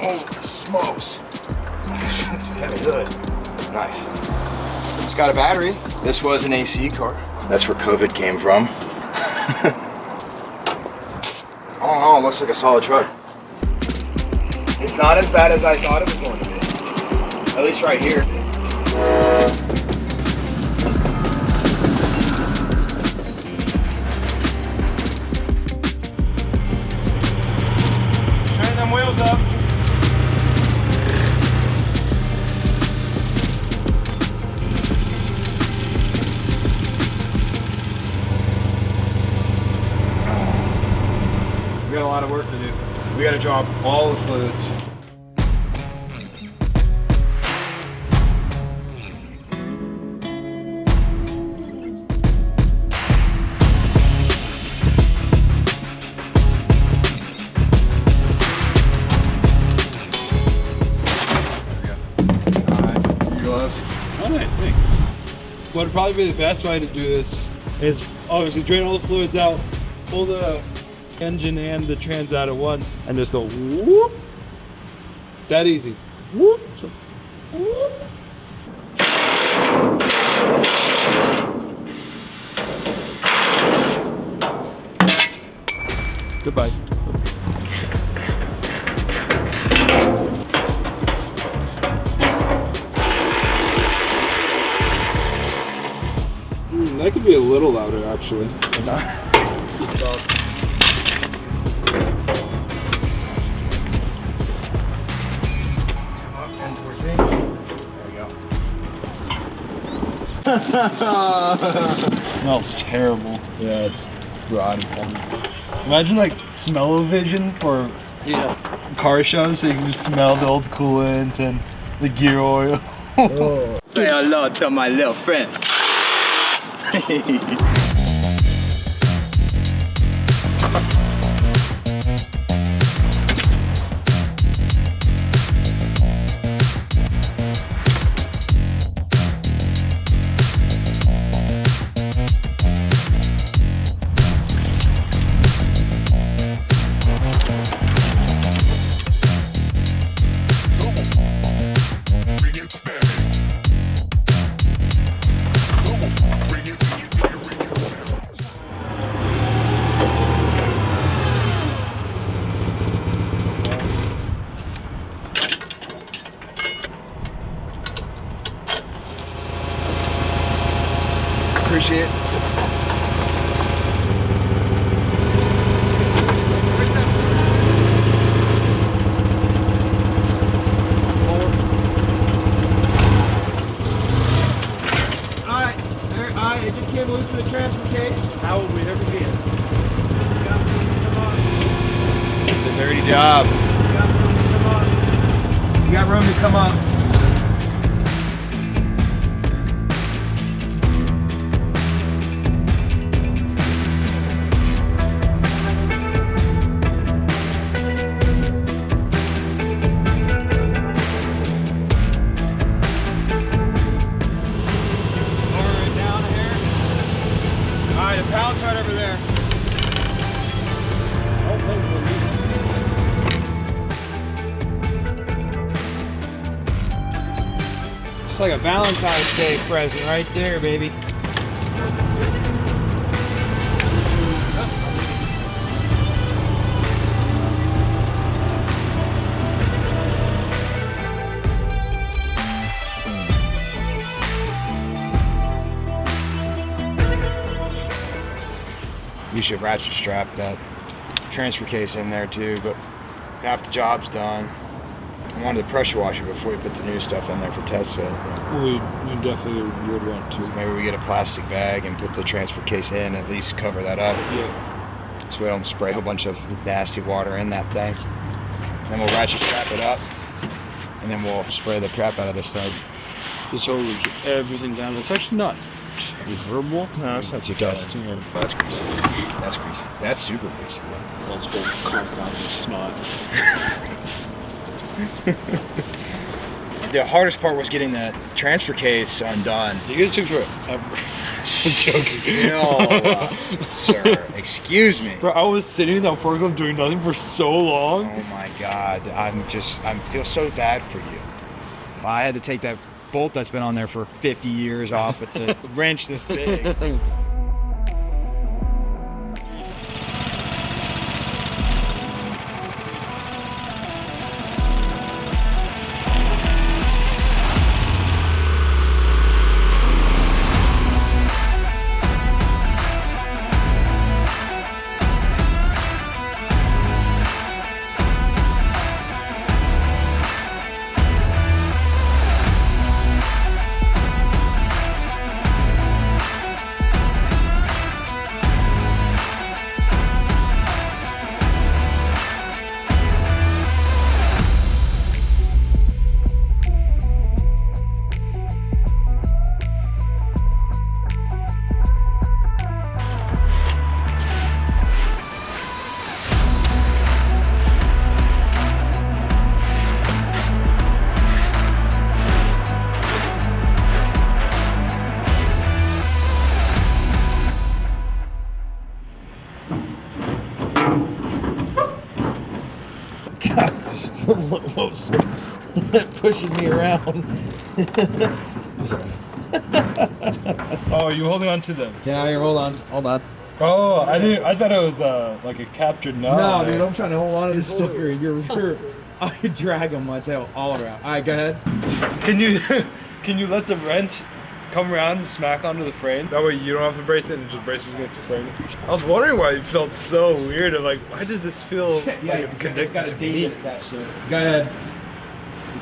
Holy smokes. It's very good. Nice. It's got a battery. This was an AC car. That's where COVID came from. Oh, it looks like a solid truck. It's not as bad as I thought it was going to be. At least right here. Turn them wheels up. We got a lot of work to do. We got to drop all the fluids. Oh, nice, thanks. What would probably be the best way to do this is obviously drain all the fluids out, pull the engine and the trans out at once, and just go whoop. That easy. Whoop. Whoop. Goodbye. That could be a little louder, actually. Smells terrible. Yeah, it's rotten. Imagine like smell-o-vision for car shows, so you can just smell the old coolant and the gear oil. Oh. Say hello to my little friend. Appreciate it. Alright, it just came loose in the transfer case. How would we ever be in? It's a dirty job. You got room to come up. Pound chart over there. It's like a Valentine's Day present right there, baby. You should ratchet strap that transfer case in there too, but half the job's done. I wanted to pressure wash it before we put the new stuff in there for test fit. We definitely would want to. Maybe we get a plastic bag and put the transfer case in, at least cover that up. Yeah. So we don't spray a whole bunch of nasty water in that thing. Then we'll ratchet strap it up, and then we'll spray the crap out of this thing. Just hose everything down. It's actually not reversible. No, it's not too tough. That's greasy. That's greasy. That's super greasy. Multiple compounds of snot. The hardest part was getting the transfer case undone. You guys took forever. joking. No, sir. Excuse me. Bro, I was sitting in that forklift doing nothing for so long. Oh my God. I feel so bad for you. I had to take that bolt that's been on there for 50 years off with the wrench this big. Pushing me around. Oh, are you holding on to them? Yeah, here, hold on. Oh, I thought it was like a captured knot. No, there. dude, I'm trying to hold on to this sucker. I drag on my tail all around. All right, go ahead. Can you let the wrench come around and smack onto the frame? That way you don't have to brace it and it just braces against the frame. I was wondering why it felt so weird. I'm like, why does this feel like it's connected to me? Go ahead.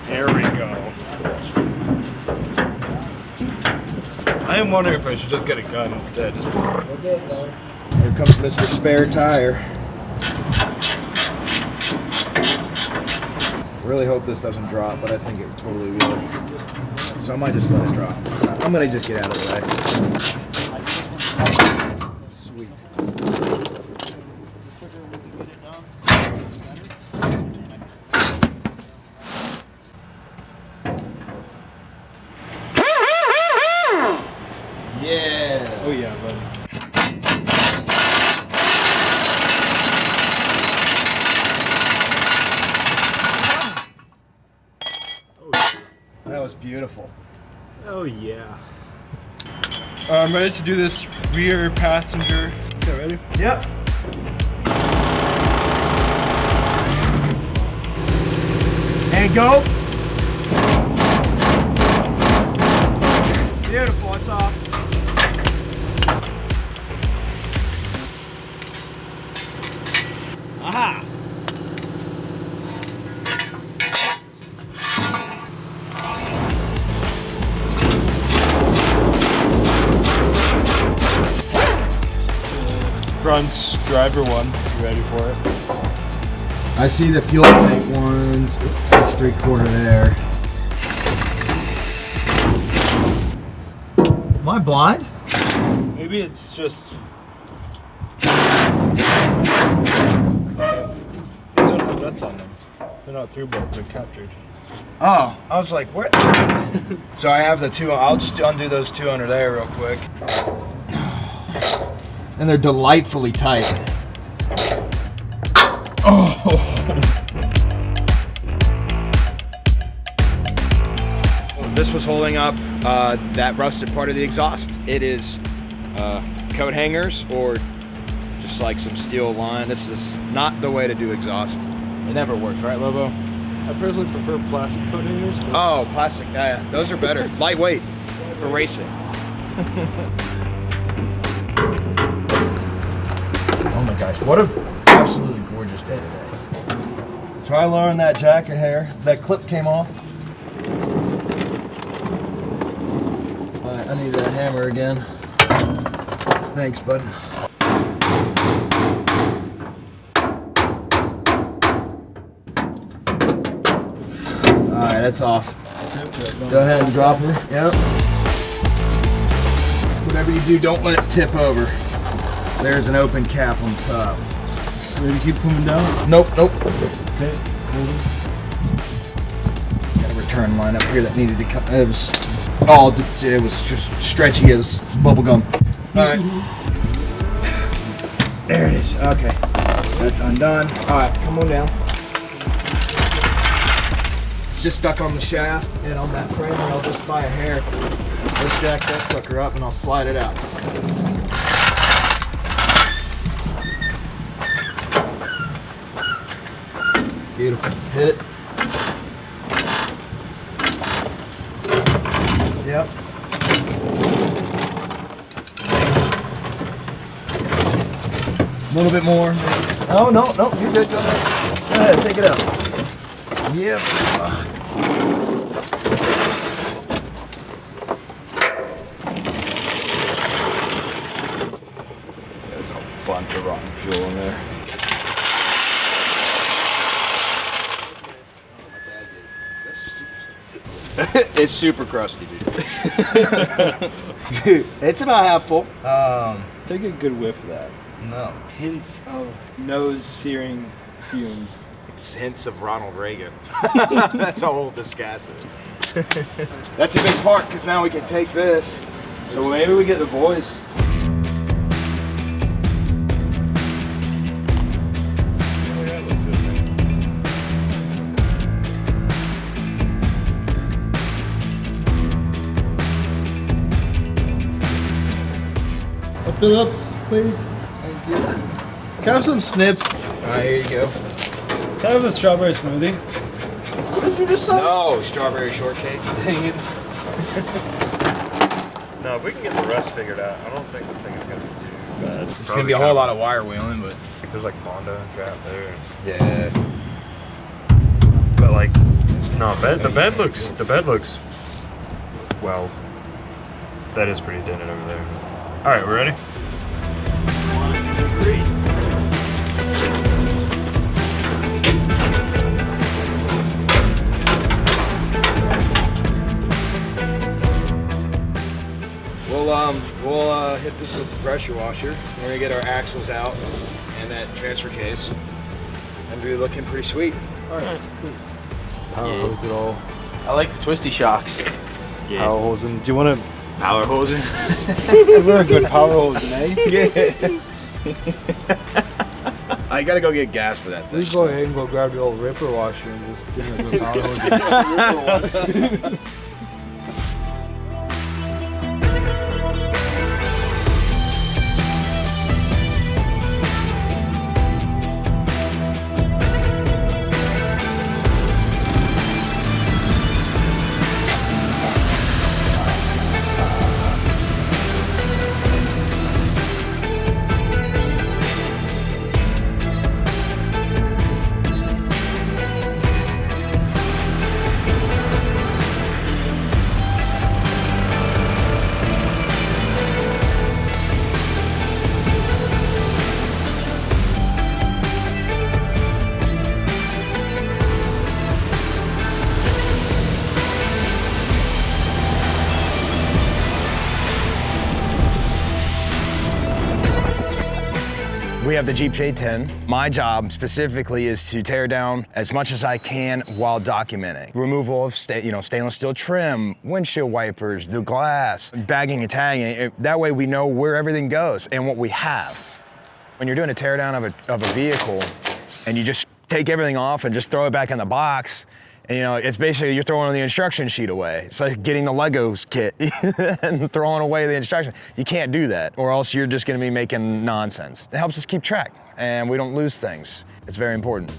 There we go. I am wondering if I should just get a gun instead. Just... Here comes Mr. Spare Tire. Really hope this doesn't drop, but I think it totally will. So I might just let it drop. I'm gonna just get out of the way. Sweet. Yeah. Oh yeah, buddy. That was beautiful. Oh yeah. I'm ready to do this rear passenger. Okay, ready? Yep. And go. Beautiful, it's off. Aha. Front driver one. You ready for it? I see the fuel tank ones. That's 3/4 there. Am I blind? Maybe it's just. These don't have nuts on them. They're not through bolts, they're captured. Oh, I was like, where? So I have the two. I'll just undo those two under there real quick. And they're delightfully tight. This was holding up that rusted part of the exhaust. It is coat hangers or just like some steel line. This is not the way to do exhaust. It never works, right, Lobo? I personally prefer plastic coat hangers. Oh, plastic. Yeah, those are better. Lightweight for racing. Oh my gosh, what a absolutely gorgeous day today. Try lowering that jacket hair. That clip came off. Alright, I need that hammer again. Thanks, bud. Alright, that's off. Go ahead and drop her. Yep. Whatever you do, don't let it tip over. There's an open cap on the top. Ready to keep coming down? Nope, nope. Okay, hold it. Got a return line up here that needed to come. It was all. It was just stretchy as bubble gum. All right. There it is. Okay. That's undone. All right, come on down. It's just stuck on the shaft and on that frame rail just by a hair. Let's jack that sucker up and I'll slide it out. Beautiful. Hit it. Yep. A little bit more. Oh, no, you're good. Go ahead, take it out. Yep. There's a bunch of rotten fuel in there. It's super crusty, dude. Dude, it's about half full. Take a good whiff of that. No. Hints of nose searing fumes. It's hints of Ronald Reagan. That's how old this gas is. That's a big part because now we can take this. So maybe we get the boys. Phillips, please. Thank you. Can I have some snips? Alright, here you go. Can I have a strawberry smoothie? What did you just say? No, strawberry shortcake. Dang it. No, if we can get the rest figured out, I don't think this thing is going to be too bad. It's gonna be a whole lot of wire wheeling, but There's like Mondo and crap there. yeah. But like, no, the bed looks, well, that is pretty dented over there. All right, we ready? 1, 2, 3. We'll hit this with the pressure washer. We're gonna get our axles out and that transfer case, and be looking pretty sweet. All right, cool. Power hose it all. I like the twisty shocks. Yeah. Power hosing. Do you want to? Power hosing. We're a good power hosing, eh? Yeah. I gotta go get gas for that thing. Please go ahead and go grab the old ripper washer and just give me a good power hose. We have the Jeep J10. My job specifically is to tear down as much as I can while documenting. Removal of stainless steel trim, windshield wipers, the glass, bagging and tagging. That way we know where everything goes and what we have. When you're doing a tear down of a vehicle and you just take everything off and just throw it back in the box, and, it's basically you're throwing the instruction sheet away. It's like getting the Legos kit and throwing away the instruction. You can't do that, or else you're just gonna be making nonsense. It helps us keep track, and we don't lose things. It's very important.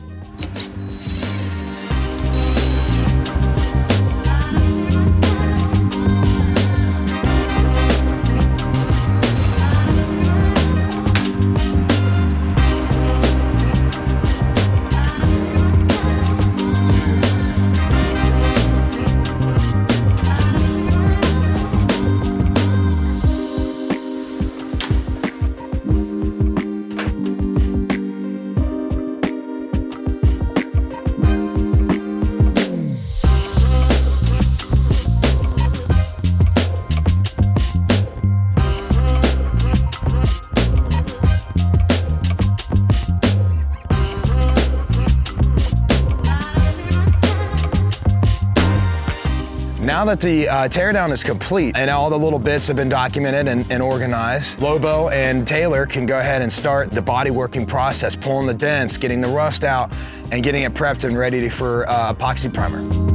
Now that the teardown is complete and all the little bits have been documented and organized, Lobo and Taylor can go ahead and start the body working process, pulling the dents, getting the rust out, and getting it prepped and ready for epoxy primer.